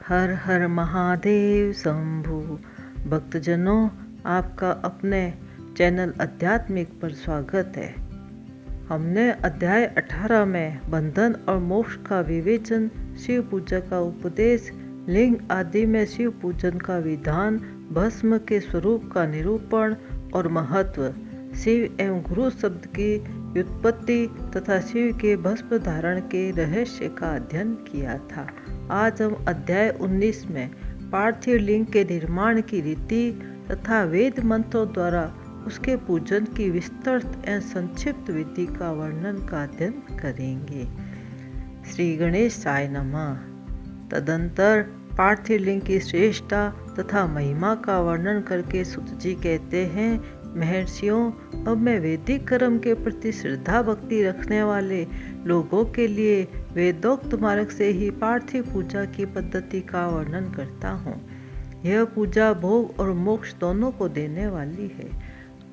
हर हर महादेव शंभु। भक्तजनों, आपका अपने चैनल आध्यात्मिक पर स्वागत है। हमने अध्याय 18 में बंधन और मोक्ष का विवेचन, शिव पूजा का उपदेश, लिंग आदि में शिव पूजन का विधान, भस्म के स्वरूप का निरूपण और महत्व, शिव एवं गुरु शब्द की व्युत्पत्ति तथा शिव के भस्म धारण के रहस्य का अध्ययन किया था। आज हम अध्याय 19 में पार्थिव लिंग के निर्माण की रीति तथा वेद मंत्रों द्वारा उसके पूजन की विस्तृत एवं संक्षिप्त विधि का वर्णन का अध्ययन करेंगे। श्री गणेशाय नमः। तदंतर पार्थिव लिंग की श्रेष्ठता तथा महिमा का वर्णन करके सुत जी कहते हैं, महर्षियों, अब मैं वैदिक कर्म के प्रति श्रद्धा भक्ति रखने वाले लोगों के लिए वेदोक्त मार्ग से ही पार्थिव पूजा की पद्धति का वर्णन करता हूँ। यह पूजा भोग और मोक्ष दोनों को देने वाली है।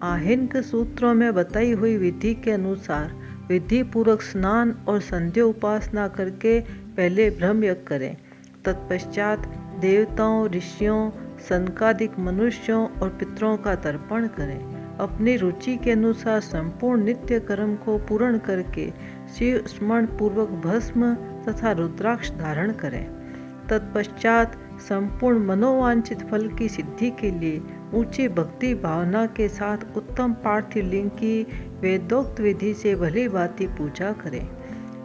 आहिन्क सूत्रों में बताई हुई विधि के अनुसार विधि पूर्वक स्नान और संध्या उपासना करके पहले ब्रह्म यज्ञ करें। तत्पश्चात देवताओं, ऋषियों, सनकादिक मनुष्यों और पितरों का तर्पण करें। अपनी रुचि के अनुसार संपूर्ण नित्य कर्म को पूर्ण करके शिव स्मरण पूर्वक भस्म तथा रुद्राक्ष धारण करें। तत्पश्चात संपूर्ण मनोवांछित फल की सिद्धि के लिए ऊंची भक्ति भावना के साथ उत्तम पार्थिव लिंग की वेदोक्त विधि से भली भांति पूजा करें।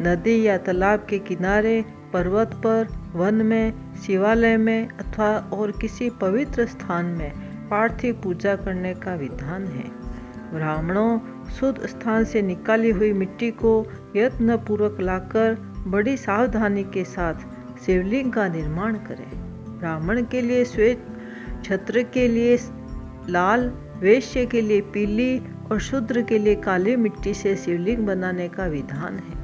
नदी या तालाब के किनारे, पर्वत पर, वन में, शिवालय में अथवा और किसी पवित्र स्थान में पार्थिव पूजा करने का विधान है। ब्राह्मणों, शुद्ध स्थान से निकाली हुई मिट्टी को यत्न पूर्वक लाकर बड़ी सावधानी के साथ शिवलिंग का निर्माण करें। ब्राह्मण के लिए श्वेत, क्षत्र के लिए लाल, वैश्य के लिए पीली और शूद्र के लिए काली मिट्टी से शिवलिंग बनाने का विधान है,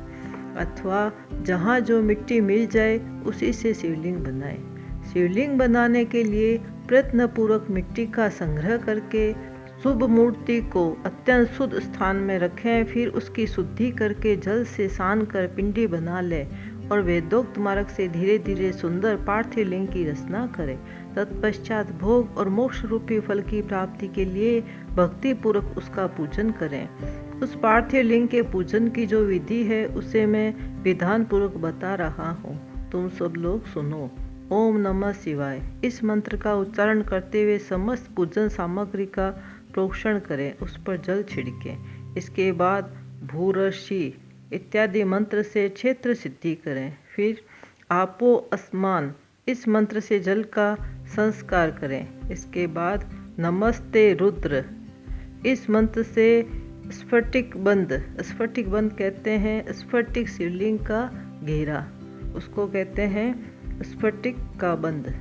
अथवा जहाँ जो मिट्टी मिल जाए उसी से शिवलिंग बनाए। शिवलिंग बनाने के लिए प्रयत्न पूर्वक मिट्टी का संग्रह करके शुभ मूर्ति को अत्यंत शुद्ध स्थान में रखें। फिर उसकी शुद्धि करके जल से सान कर पिंडी बना लें और वेदोक्त मार्ग से धीरे धीरे सुंदर पार्थिव लिंग की रचना करें। तत्पश्चात भोग और मोक्ष रूपी फल की प्राप्ति के लिए भक्ति पूर्वक उसका पूजन करें। उस पार्थिव लिंग के पूजन की जो विधि है उसे मैं विधान पूर्वक बता रहा हूँ, तुम सब लोग सुनो। ओम नमः शिवाय इस मंत्र का उच्चारण करते हुए समस्त पूजन सामग्री का प्रोक्षण करें, उस पर जल छिड़कें। इसके बाद भूरषि इत्यादि मंत्र से क्षेत्र सिद्धि करें। फिर आपो अस्मान इस मंत्र से जल का संस्कार करें। इसके बाद नमस्ते रुद्र इस मंत्र से स्फटिक बंद कहते हैं स्फटिक शिवलिंग का घेरा, उसको कहते हैं स्फटिक का बंद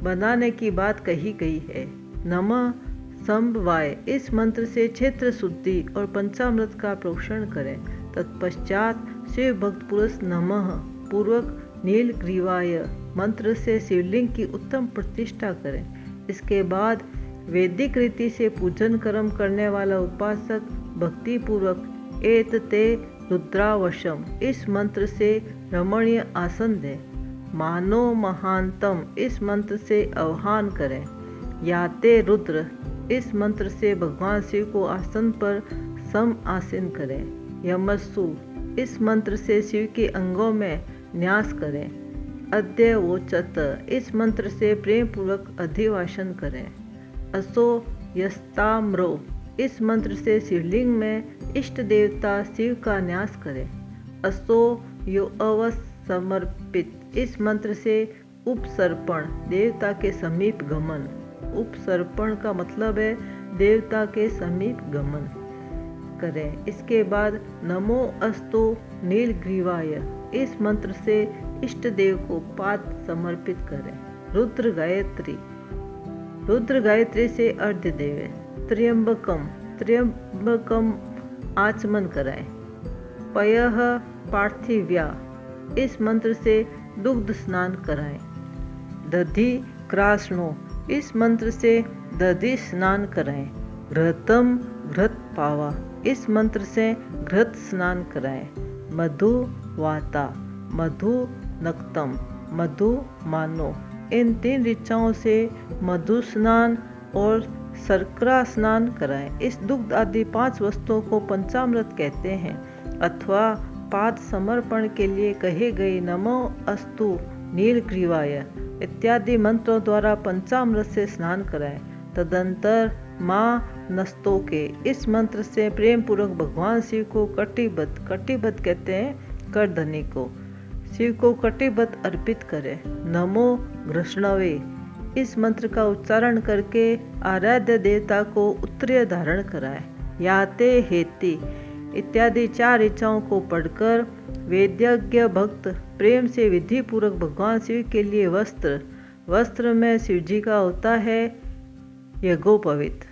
बनाने की बात कही गई है। नमः संभवाय इस मंत्र से क्षेत्र शुद्धि और पंचामृत का प्रोक्षण करें। तत्पश्चात शिव भक्त पुरुष नमः पूर्वक नीलग्रीवाय मंत्र से शिवलिंग की उत्तम प्रतिष्ठा करें। इसके बाद वैदिक रीति से पूजन कर्म करने वाला उपासक भक्ति पूर्वक एतते रुद्रावशम इस मंत्र से रमणीय आसन दें। मानो महानतम इस मंत्र से आह्वान करें। याते रुद्र इस मंत्र से भगवान शिव को आसन पर सम आसीन करें। यमस्सु इस मंत्र से शिव के अंगों में न्यास करें। अद्य वोचत इस मंत्र से प्रेम पूर्वक अधिवासन करें। असो यस्ताम्रो इस मंत्र से शिवलिंग में इष्ट देवता शिव का न्यास करें। असो यो अवसमर्पित इस मंत्र से उपसर्पण देवता के समीप गमन। उपसर्पण का मतलब है देवता के समीप गमन करें। इसके बाद नमो अस्तु नीलग्रीवाय इस मंत्र से इष्ट देव को पाद समर्पित करें। रुद्र गायत्री से अर्घ्य देवें। त्र्यंबकम आचमन कराएं। पयः पार्थिव्या इस मंत्र से दुग्ध स्नान कराएं। दधि क्रासनो इस मंत्र से दधि स्नान कराएं। घृतम घृत पावा इस मंत्र से घृत स्नान कराएं। मधु वाता मधु नक्तम मधु मानो। इन 3 ऋचाओं से मधु स्नान और शर्करा स्नान कराएं। इस दुग्ध आदि 5 वस्तुओं को पंचामृत कहते हैं अथवा पाद समर्पण के लिए कहे गए नमो अस्तु नीलग्रीवाय इत्यादि मंत्रों द्वारा पंचामृत से स्नान कराएं। तदंतर माँ नस्तोके इस मंत्र से प्रेम पूर्वक भगवान शिव को कटिबद्ध कहते हैं करधनी को, शिव को कटिबद्ध अर्पित करें। नमो घृष्णवे इस मंत्र का उच्चारण करके आराध्य देवता को उत्तरीय धारण कराएं। याते हेति इत्यादि 4 ऋचाओं को पढ़कर वेद्यज्ञ भक्त प्रेम से विधि पूर्वक भगवान शिव के लिए वस्त्र में शिव जी का होता है यज्ञोपवीत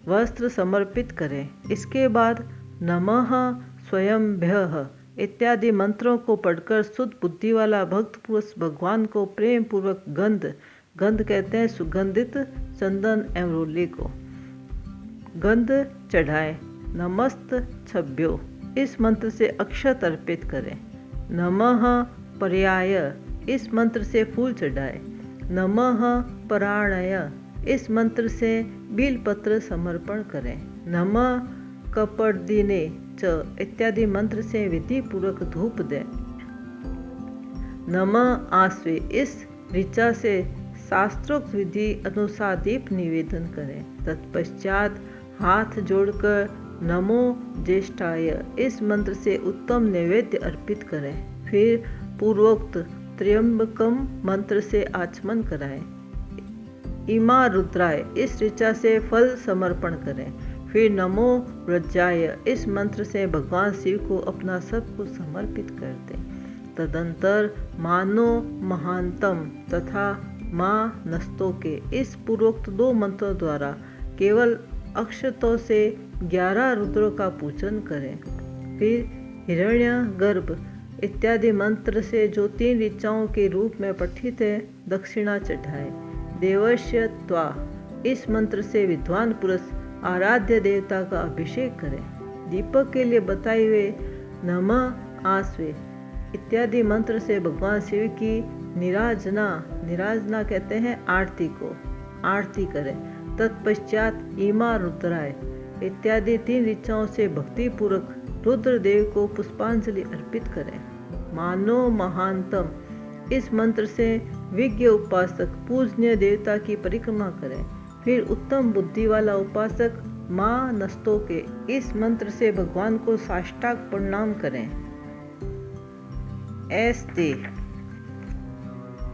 वस्त्र समर्पित करें। इसके बाद नमः स्वयंभ्यः इत्यादि मंत्रों को पढ़कर शुद्ध बुद्धि वाला भक्त पुरुष भगवान को प्रेम पूर्वक गंध कहते हैं सुगंधित चंदन एवं रोली को गंध चढ़ाए। नमस्त छभ्यो इस मंत्र से अक्षत अर्पित करें। नमः पर्याय इस मंत्र से फूल चढ़ाए। नमः पराणय इस मंत्र से बीलपत्र समर्पण करें। नमः कपर्दिने च इत्यादि मंत्र से विधि पूर्वक धूप दें। नमः आस्वे इस ऋचा से शास्त्रोक्त विधि अनुसार दीप निवेदन करें। तत्पश्चात हाथ जोड़कर नमो ज्येष्ठाय इस मंत्र से उत्तम नैवेद्य अर्पित करें। फिर पूर्वोक्त त्र्यंबकम मंत्र से आचमन कराएं। इमा रुद्राय इस ऋचा से फल समर्पण करें। फिर नमो व्रजाय इस मंत्र से भगवान शिव को अपना सब कुछ समर्पित कर दें। तदंतर मानो महांतम तथा माँ नस्तोके इस पूर्वोक्त 2 मंत्रों द्वारा केवल अक्षतों से 11 रुद्रों का पूजन करें। फिर हिरण्यगर्भ इत्यादि मंत्र से जो 3 ऋचाओं के रूप में पठित है दक्षिणा चढ़ाए। देवस्य त्वा इस मंत्र से विद्वान पुरुष आराध्य देवता का अभिषेक करें। दीपक के लिए बताए हुए नमः आस्वे इत्यादि मंत्र से भगवान शिव की निराजना कहते हैं आरती करें। तत्पश्चात इमा रुद्राय इत्यादि 3 ऋचाओं से भक्ति पूर्वक रुद्रदेव को पुष्पांजलि अर्पित करें। मानो महानतम इस मंत्र से विज्ञ उपासक पूजनीय देवता की परिक्रमा करें। फिर उत्तम बुद्धि वाला उपासक माँ नस्तोके इस मंत्र से भगवान को साष्टांग प्रणाम करें। ऐस्ते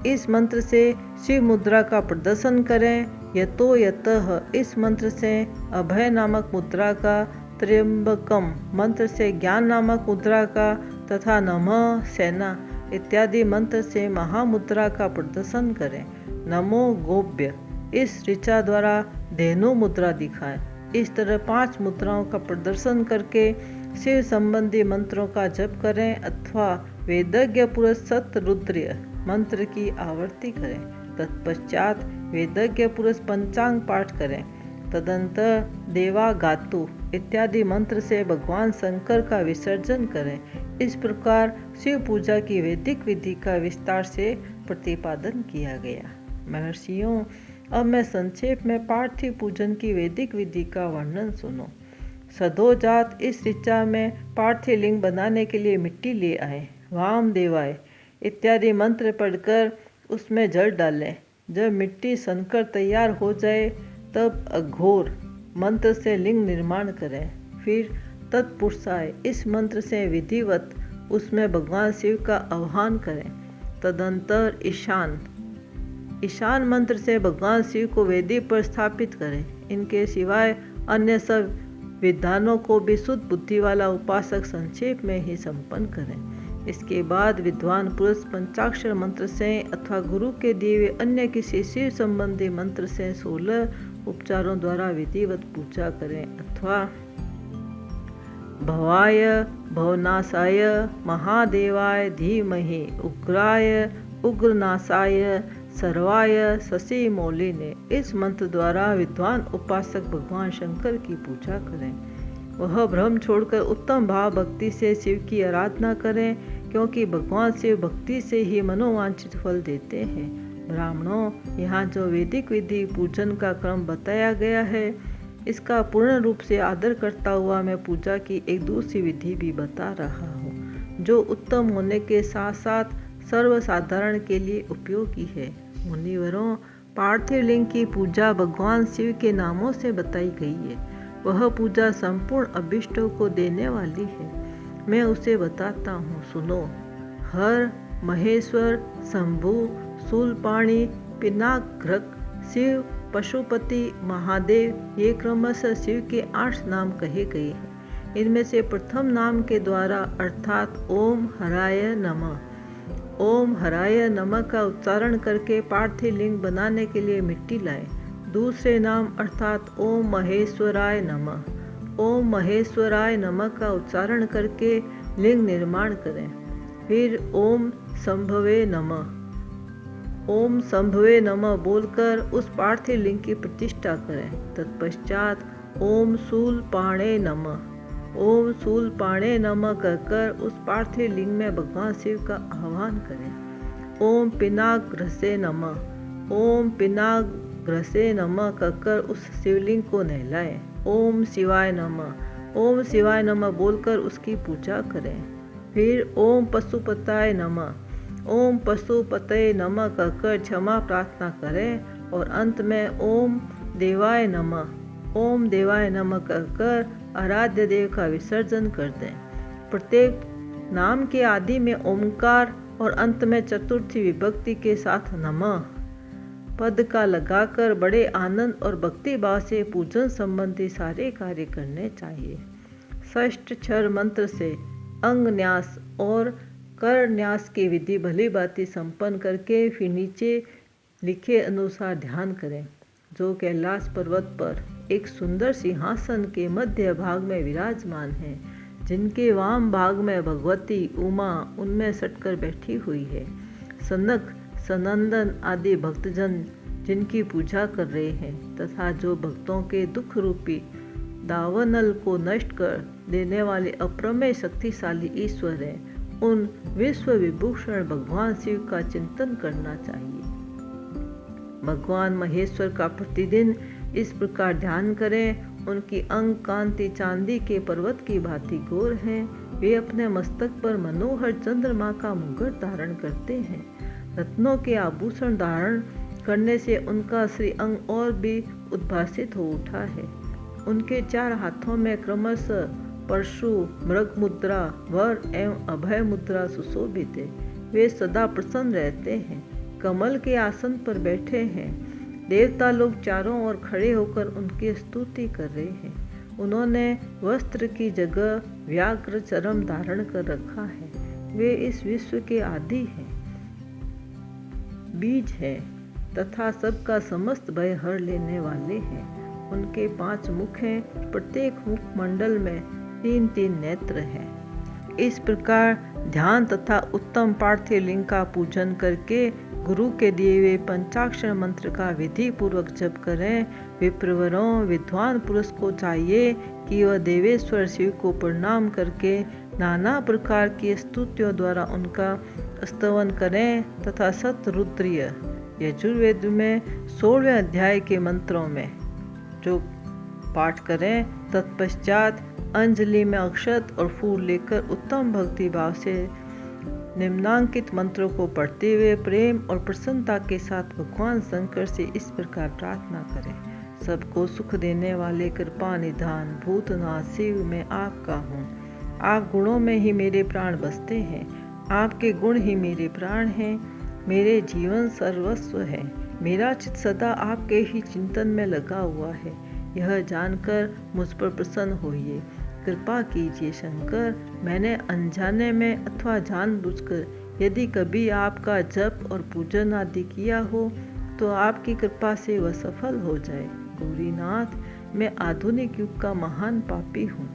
इस मंत्र से शिव मुद्रा का प्रदर्शन करें। यतो यतः इस मंत्र से अभय नामक मुद्रा का, त्र्यंबकम मंत्र से ज्ञान नामक मुद्रा का तथा नमः सेना इत्यादि मंत्र से महामुद्रा का प्रदर्शन करें। नमो गोप्य इस ऋचा द्वारा धेनु मुद्रा दिखाएं। इस तरह 5 मुद्राओं का प्रदर्शन करके शिव संबंधी मंत्रों का जप करें अथवा वेदज्ञ पुरुष सतरुद्रीय मंत्र की आवर्ती करें। तत्पश्चात वेदज्ञ पुरुष पंचांग पाठ करें। तदंतर देवागातु इत्यादि मंत्र से भगवान शंकर का विसर्जन करें। इस प्रकार शिव पूजा की वैदिक विधि का विस्तार से प्रतिपादन किया गया। महर्षियों, अब मैं संक्षेप में पार्थिव पूजन की वैदिक विधि का वर्णन सुनो। सदोजात इस ऋचा में पार्थिव लिंग बनाने के लिए मिट्टी ले आए। वाम देवाय इत्यादि मंत्र पढ़कर उसमें जल डालें। जब मिट्टी सनकर तैयार हो जाए तब अघोर मंत्र से लिंग निर्माण करें। फिर तत्पुरुषाय इस मंत्र से विधिवत उसमें भगवान शिव का आह्वान करें। तदंतर ईशान मंत्र से भगवान शिव को वेदी पर स्थापित करें। इनके सिवाय अन्य सब विधानों को भी शुद्ध बुद्धि वाला उपासक संक्षेप में ही संपन्न करें। इसके बाद विद्वान पुरुष पंचाक्षर मंत्र से अथवा गुरु के दिए हुए अन्य किसी शिव संबंधी मंत्र से 16 उपचारों द्वारा विधिवत पूजा करें अथवा भवाय भवनाशाय महादेवाय धीमहि उग्राय उग्रनाशाय सर्वाय शशि मौली ने इस मंत्र द्वारा विद्वान उपासक भगवान शंकर की पूजा करें। वह भ्रम छोड़कर उत्तम भाव भक्ति से शिव की आराधना करें। क्योंकि भगवान शिव भक्ति से ही मनोवांछित फल देते हैं। ब्राह्मणों, यहाँ जो वैदिक विधि पूजन का क्रम बताया गया है, इसका पूर्ण रूप से आदर करता हुआ मैं पूजा की एक दूसरी विधि भी बता रहा हूँ, जो उत्तम होने के साथ साथ सर्वसाधारण के लिए उपयोगी है। मुनिवरों, पार्थिव लिंग की पूजा भगवान शिव के नामों से बताई गई है। वह पूजा संपूर्ण अभिष्टों को देने वाली है। मैं उसे बताता हूँ, सुनो। हर, महेश्वर, शंभु, शूलपाणी, पिनाकघ्रक, शिव, पशुपति, महादेव, ये क्रमशः शिव के 8 नाम कहे गए हैं। इनमें से प्रथम नाम के द्वारा अर्थात ओम हराय नमः, ओम हराय नमः का उच्चारण करके पार्थिव लिंग बनाने के लिए मिट्टी लाएं। दूसरे नाम अर्थात ओम महेश्वराय नमः, ओम महेश्वराय नमः का उच्चारण करके लिंग निर्माण करें। फिर ओम संभवे नमः, ओम संभवे नमः बोलकर उस पार्थिव लिंग की प्रतिष्ठा करें। तत्पश्चात ओम शूलपाणे नमः, ओम शूलपाणे नमः कहकर उस पार्थिव लिंग में भगवान शिव का आह्वान करें। ओम पिनाकघ्रसे नमः, ओम पिनाकघ्रसे नमः कहकर उस शिवलिंग को नहलाएं। ओम शिवाय नमः, ओम शिवाय नमः बोलकर उसकी पूजा करें। फिर ओम पशुपताय नमः, ओम पशुपतये नमः कहकर क्षमा प्रार्थना करें और अंत में ओम देवाय नमः, ओम देवाय नमः कहकर आराध्य देव का विसर्जन कर दें। प्रत्येक नाम के आदि में ओमकार और अंत में चतुर्थी विभक्ति के साथ नमः पद का लगाकर बड़े आनंद और भक्ति भाव से पूजन संबंधी सारे कार्य करने चाहिए। षष्ठ क्षर मंत्र से अंग न्यास और कर न्यास की विधि भली भांति संपन्न करके फिर नीचे लिखे अनुसार ध्यान करें। जो कैलाश पर्वत पर एक सुंदर सिंहासन के मध्य भाग में विराजमान है, जिनके वाम भाग में भगवती उमा उनमें सटकर बैठी हुई है। सनक, सनंदन आदि भक्तजन जिनकी पूजा कर रहे हैं तथा जो भक्तों के दुख रूपी दावानल को नष्ट कर देने वाले अप्रमेय शक्तिशाली ईश्वर हैं, उन विश्व विभूषण भगवान शिव का चिंतन करना चाहिए। भगवान महेश्वर का प्रतिदिन इस प्रकार ध्यान करें। उनकी अंग कांति चांदी के पर्वत की भांति गोर है। वे अपने मस्तक पर मनोहर चंद्रमा का मुकुट धारण करते हैं। रत्नों के आभूषण धारण करने से उनका श्री अंग और भी उद्भासित हो उठा है। उनके 4 हाथों में क्रमशः परशु, मृग मुद्रा, वर एवं अभय मुद्रा सुशोभित है। वे सदा प्रसन्न रहते हैं, कमल के आसन पर बैठे हैं। देवता लोग चारों ओर खड़े होकर उनकी स्तुति कर रहे हैं। उन्होंने वस्त्र की जगह व्याघ्र चर्म धारण कर रखा है। वे इस विश्व के आदि हैं, बीज हैं तथा सबका समस्त भय हर लेने वाले हैं। उनके 5 मुख हैं, प्रत्येक मुख मंडल में 3-3 नेत्र हैं। इस प्रकार ध्यान तथा उत्तम पार्थिव लिंग का पूजन करके गुरु के दिए हुए पंचाक्षर मंत्र का विधि पूर्वक जप करें। विप्रवरों, विद्वान पुरुष को चाहिए कि वह देवेश्वर शिव को प्रणाम करके नाना प्रकार की स्तुतियों द्वारा उनका स्तवन करें तथा सतरुद्रीय यजुर्वेद में 16वें अध्याय के मंत्रों में जो पाठ करें। तत्पश्चात अंजलि में अक्षत और फूल लेकर उत्तम भक्ति भाव से निम्नांकित मंत्रों को पढ़ते हुए प्रेम और प्रसन्नता के साथ भगवान शंकर से इस प्रकार प्रार्थना करें। सबको सुख देने वाले कृपा निधान भूतनाथ शिव मैं आपका हूँ। आप गुणों में ही मेरे प्राण बसते हैं। आपके गुण ही मेरे प्राण हैं। मेरे जीवन सर्वस्व है। मेरा चित्त सदा आपके ही चिंतन में लगा हुआ है। यह जानकर मुझ पर प्रसन्न होइए। कृपा कीजिए शंकर, मैंने अनजाने में अथवा जानबूझकर यदि कभी आपका जप और पूजन आदि किया हो तो आपकी कृपा से वह सफल हो जाए। गौरीनाथ, मैं आधुनिक युग का महान पापी हूँ,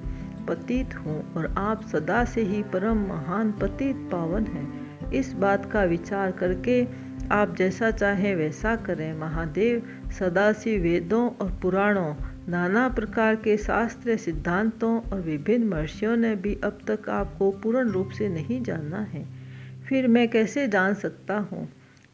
पतित हूँ और आप सदा से ही परम महान पतित पावन हैं। इस बात का विचार करके आप जैसा चाहें वैसा करें। महादेव, सदाशिव वेदों और पुराणों नाना प्रकार के शास्त्रीय सिद्धांतों और विभिन्न महर्षियों ने भी अब तक आपको पूर्ण रूप से नहीं जाना है। फिर मैं कैसे जान सकता हूँ?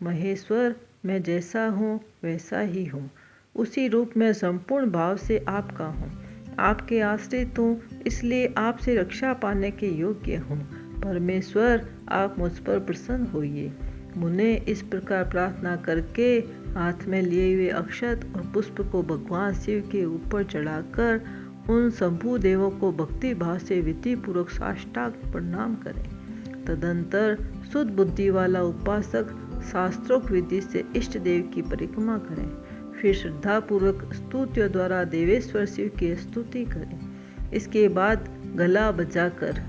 महेश्वर, मैं जैसा हूँ वैसा ही हूँ। उसी रूप में संपूर्ण भाव से आपका हूँ। आपके आश्रित हूँ, इसलिए आपसे रक्षा पाने के योग्य हूँ। परमेश्वर, आप मुझ पर प्रसन्न होइए। मुने इस प्रकार प्रार्थना करके हाथ में लिए हुए अक्षत और पुष्प को भगवान शिव के ऊपर चढ़ाकर उन शंभु देवों को भक्ति भाव से विधि पूर्वक साष्टांग प्रणाम करें। तदंतर शुद्ध बुद्धि वाला उपासक शास्त्रोक्त विधि से इष्ट देव की परिक्रमा करें। फिर श्रद्धापूर्वक स्तुतियों द्वारा देवेश्वर शिव की स्तुति करें। इसके बाद गला बजाकर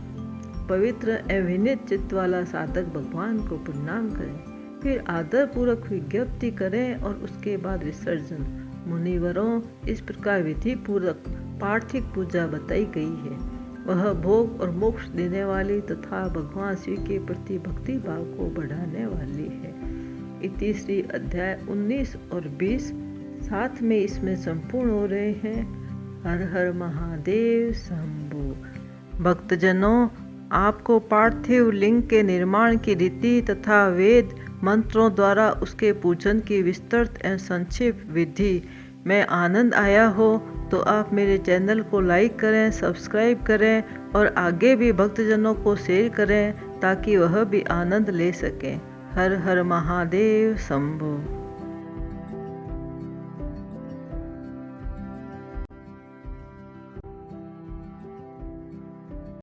पवित्र एवं विनीत चित्त वाला साधक भगवान को प्रणाम करें। फिर आदर पूर्वक विज्ञप्ति करें और उसके बाद विसर्जन। मुनिवरों, इस प्रकार विधि पूर्वक पार्थिव पूजा बताई गई है। वह भोग और मोक्ष देने वाली तथा भगवान शिव के प्रति भक्ति भाव को बढ़ाने वाली है। इति श्री अध्याय 19 और 20 साथ में इसमें संपूर्ण हो रहे हैं। हर हर महादेव शंभु। भक्तजनों, आपको पार्थिव लिंग के निर्माण की रीति तथा वेद मंत्रों द्वारा उसके पूजन की विस्तृत एवं संक्षिप्त विधि में आनंद आया हो तो आप मेरे चैनल को लाइक करें, सब्सक्राइब करें और आगे भी भक्तजनों को शेयर करें ताकि वह भी आनंद ले सकें। हर हर महादेव शंभु।